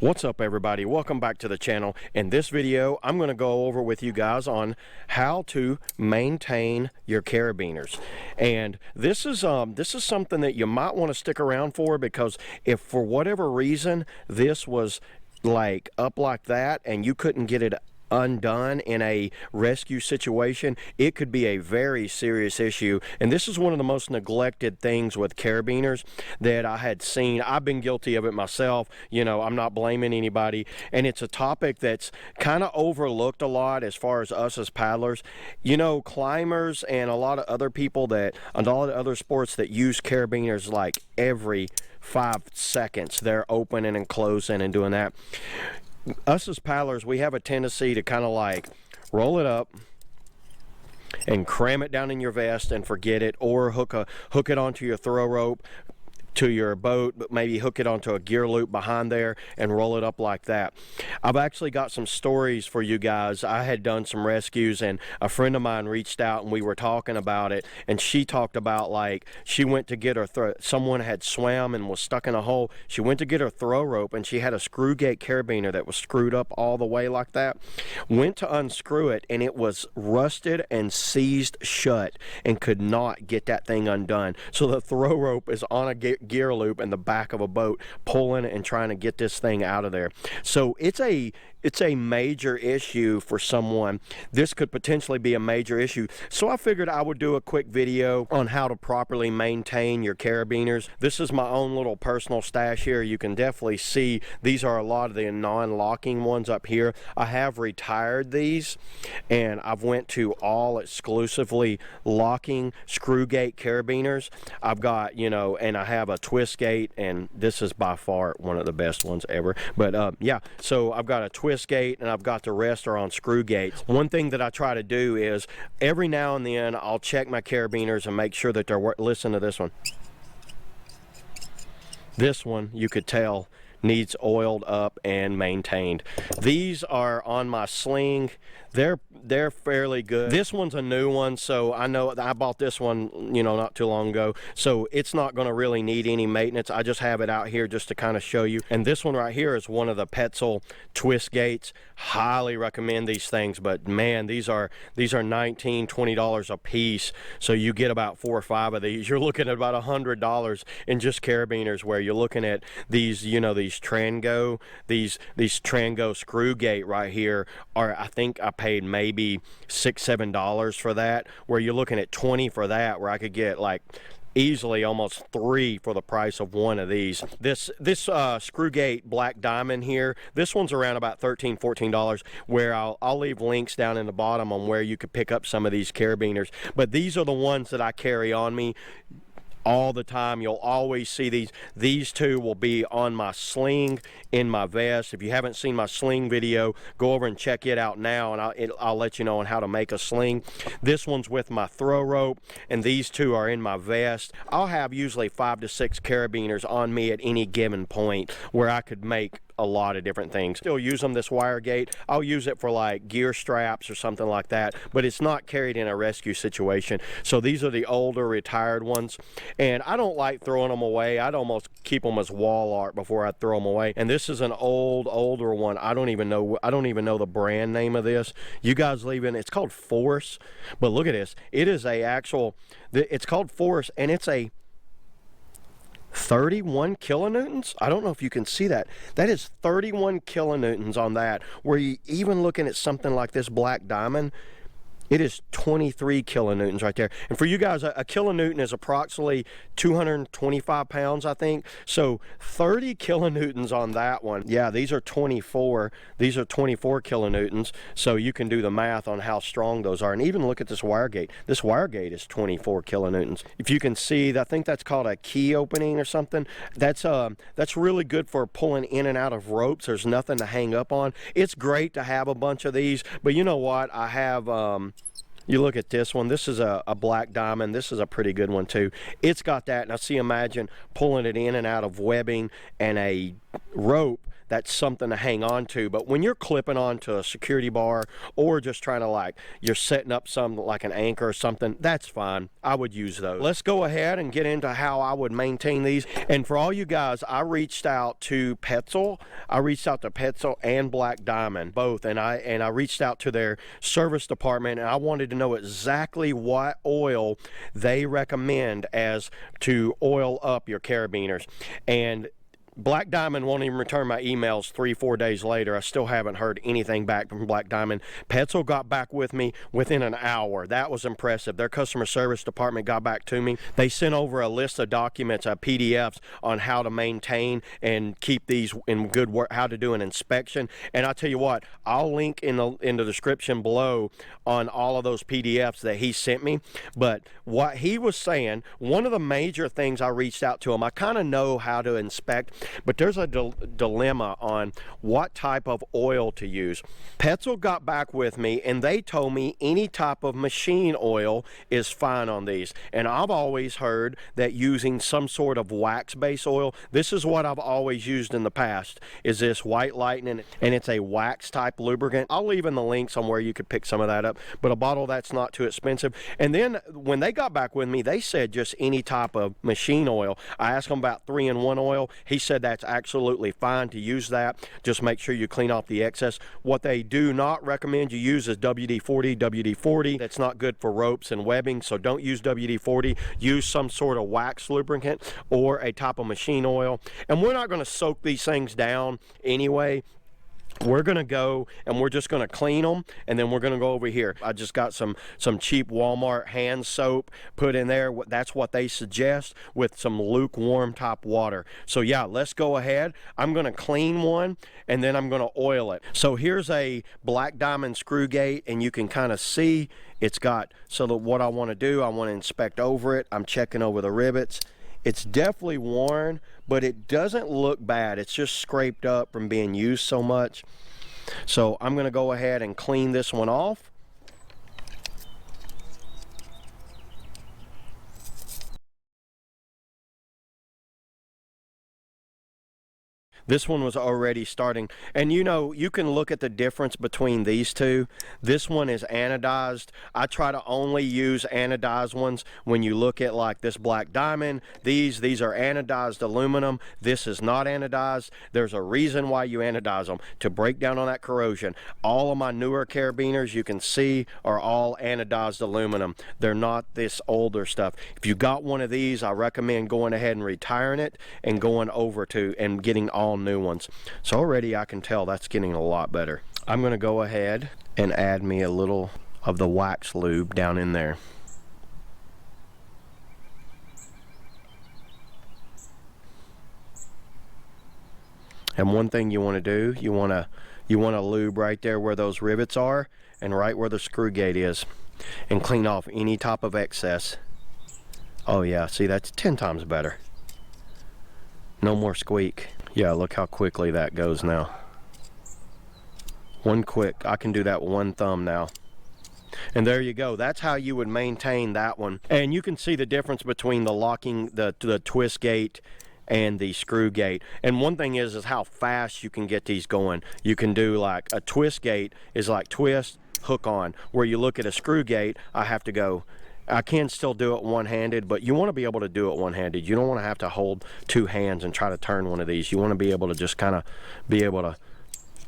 What's up, everybody? Welcome back to the channel. In this video, I'm going to go over with you guys on how to maintain your carabiners. And this is something that you might want to stick around for, because if for whatever reason this was like up like that and you couldn't get it undone in a rescue situation, it could be a very serious issue. And this is one of the most neglected things with carabiners that I had seen. I've been guilty of it myself. You know, I'm not blaming anybody, and it's a topic that's kind of overlooked a lot as far as us as paddlers. You know, climbers and a lot of other people that and all the other sports that use carabiners like every 5 seconds, they're opening and closing and doing that. Us as paddlers, we have a tendency to kind of like roll it up and cram it down in your vest and forget it, or hook it onto your throw rope to your boat, but maybe hook it onto a gear loop behind there and roll it up like that. I've actually got some stories for you guys. I had done some rescues, and a friend of mine reached out and we were talking about it, and she talked about like she went to get her someone had swam and was stuck in a hole. She went to get her throw rope, and she had a screw gate carabiner that was screwed up all the way like that. Went to unscrew it, and it was rusted and seized shut and could not get that thing undone. So the throw rope is on a gear loop in the back of a boat, pulling and trying to get this thing out of there. So it's a major issue for someone. This could potentially be a major issue. So I figured I would do a quick video on how to properly maintain your carabiners. This is my own little personal stash here. You can definitely see these are a lot of the non-locking ones up here. I have retired these, and I've went to all exclusively locking screw gate carabiners. I've got, you know, and I have a twist gate, and this is by far one of the best ones ever. But yeah, so I've got a twist gate, and I've got the rest are on screw gates. One thing that I try to do is every now and then I'll check my carabiners and make sure that they're listen to this one. This one, you could tell, needs oiled up and maintained. These are on my sling. They're fairly good. This one's a new one, so I know I bought this one, you know, not too long ago, so it's not going to really need any maintenance. I just have it out here just to kind of show you. And this one right here is one of the petzl twist gates. Highly recommend these things, but man, these are $19-20 a piece, so you get about 4 or 5 of these. You're looking at about $100 in just carabiners, where you're looking at these, you know, these Trango screw gate right here are, I think I paid maybe $6-7 for that, where you're looking at 20 for that, where I could get like easily almost 3 for the price of one of these. This screw gate black diamond here, this one's around about $13-14, where I'll leave links down in the bottom on where you could pick up some of these carabiners. But these are the ones that I carry on me all the time. You'll always see these two will be on my sling in my vest. If you haven't seen my sling video, go over and check it out now, and I'll let you know on how to make a sling. This one's with my throw rope, and these two are in my vest. I'll have usually 5 to 6 carabiners on me at any given point, where I could make a lot of different things. Still use them, this wire gate. I'll use it for like gear straps or something like that, but it's not carried in a rescue situation. So these are the older retired ones, and I don't like throwing them away. I'd almost keep them as wall art before I throw them away. And this is an older one. I don't even know the brand name of this. You guys leave in, it's called Force, but look at this. It is it's called Force, and it's a 31 kilonewtons. I don't know if you can see that. That is 31 kilonewtons on that, where you even looking at something like this black diamond, it is 23 kilonewtons right there. And for you guys, a kilonewton is approximately 225 pounds, I think. So 30 kilonewtons on that one. Yeah, these are 24. These are 24 kilonewtons. So you can do the math on how strong those are. And even look at this wire gate. This wire gate is 24 kilonewtons. If you can see, I think that's called a key opening or something. That's really good for pulling in and out of ropes. There's nothing to hang up on. It's great to have a bunch of these, but you know what? I have you look at this one. This is a black diamond. This is a pretty good one too. It's got that. Now see, imagine pulling it in and out of webbing and a rope that's something to hang on to. But when you're clipping onto a security bar, or just trying to, like, you're setting up some like an anchor or something, that's fine. I would use those. Let's go ahead and get into how I would maintain these. And for all you guys, I reached out to Petzl. I reached out to Petzl and Black Diamond, both, and I reached out to their service department, and I wanted to know exactly what oil they recommend as to oil up your carabiners. And Black Diamond won't even return my emails 3-4 days later. I still haven't heard anything back from Black Diamond. Petzl got back with me within an hour. That was impressive. Their customer service department got back to me. They sent over a list of documents, PDFs, on how to maintain and keep these in good work, how to do an inspection. And I tell you what, I'll link in the description below on all of those PDFs that he sent me. But what he was saying, one of the major things I reached out to him, I kind of know how to inspect, but there's a dilemma on what type of oil to use. Petzl got back with me, and they told me any type of machine oil is fine on these. And I've always heard that using some sort of wax-based oil, this is what I've always used in the past, is this White Lightning, and it's a wax type lubricant. I'll leave in the link somewhere you could pick some of that up, but a bottle that's not too expensive. And then when they got back with me, they said just any type of machine oil. I asked them about 3-in-1 oil. He said that's absolutely fine to use that. Just make sure you clean off the excess. What they do not recommend you use is WD-40. WD-40, that's not good for ropes and webbing, so don't use WD-40. Use some sort of wax lubricant or a type of machine oil. And we're not going to soak these things down anyway. We're going to go and we're just going to clean them, and then we're going to go over here. I just got some cheap Walmart hand soap put in there. That's what they suggest, with some lukewarm top water. So yeah, let's go ahead. I'm going to clean one, and then I'm going to oil it. So here's a Black Diamond screw gate, and you can kind of see it's got, so that what I want to do, I want to inspect over it. I'm checking over the rivets. It's definitely worn, but it doesn't look bad. It's just scraped up from being used so much. So I'm going to go ahead and clean this one off. This one was already starting, and you know, you can look at the difference between these two. This one is anodized. I try to only use anodized ones. When you look at like this Black Diamond, these are anodized aluminum. This is not anodized. There's a reason why you anodize them, to break down on that corrosion. All of my newer carabiners, you can see, are all anodized aluminum. They're not this older stuff. If you got one of these, I recommend going ahead and retiring it and going over to and getting all new ones. So already I can tell that's getting a lot better. I'm going to go ahead and add me a little of the wax lube down in there. And one thing you want to do, you want to lube right there where those rivets are and right where the screw gate is, and clean off any type of excess. Oh yeah, see, that's 10 times better. No more squeak. Yeah, look how quickly that goes now. One quick, I can do that with one thumb now. And there you go. That's how you would maintain that one. And you can see the difference between the locking, the twist gate and the screw gate. And one thing is how fast you can get these going. You can do like a twist gate is like twist, hook on. Where you look at a screw gate, I can still do it one-handed, but you want to be able to do it one-handed. You don't want to have to hold two hands and try to turn one of these. You want to be able to just kind of be able to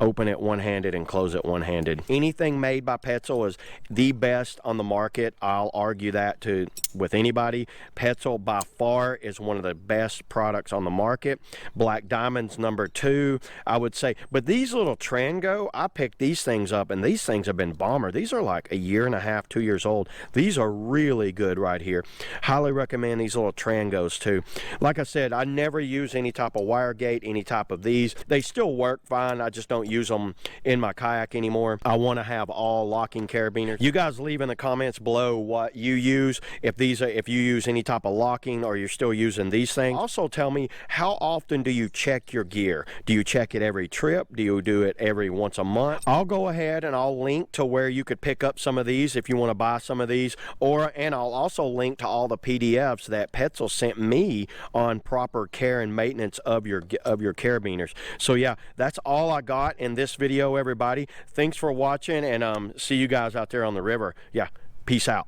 open it one-handed and close it one-handed. Anything made by Petzl is the best on the market. I'll argue that with anybody. Petzl by far is one of the best products on the market. Black Diamond's number 2, I would say. But these little Trango, I picked these things up, and these things have been bomber. These are like 1.5 years, 2 years old. These are really good right here. Highly recommend these little Trangos too. Like I said, I never use any type of wire gate, any type of these. They still work fine. I just don't don't use them in my kayak anymore. I want to have all locking carabiners. You guys leave in the comments below what you use, if you use any type of locking or you're still using these things. Also tell me, how often do you check your gear? Do you check it every trip? Do you do it every once a month? I'll go ahead and I'll link to where you could pick up some of these if you want to buy some of these, and I'll also link to all the PDFs that Petzl sent me on proper care and maintenance of your carabiners. So yeah, that's all I got in this video, everybody. Thanks for watching, and see you guys out there on the river. Yeah, peace out.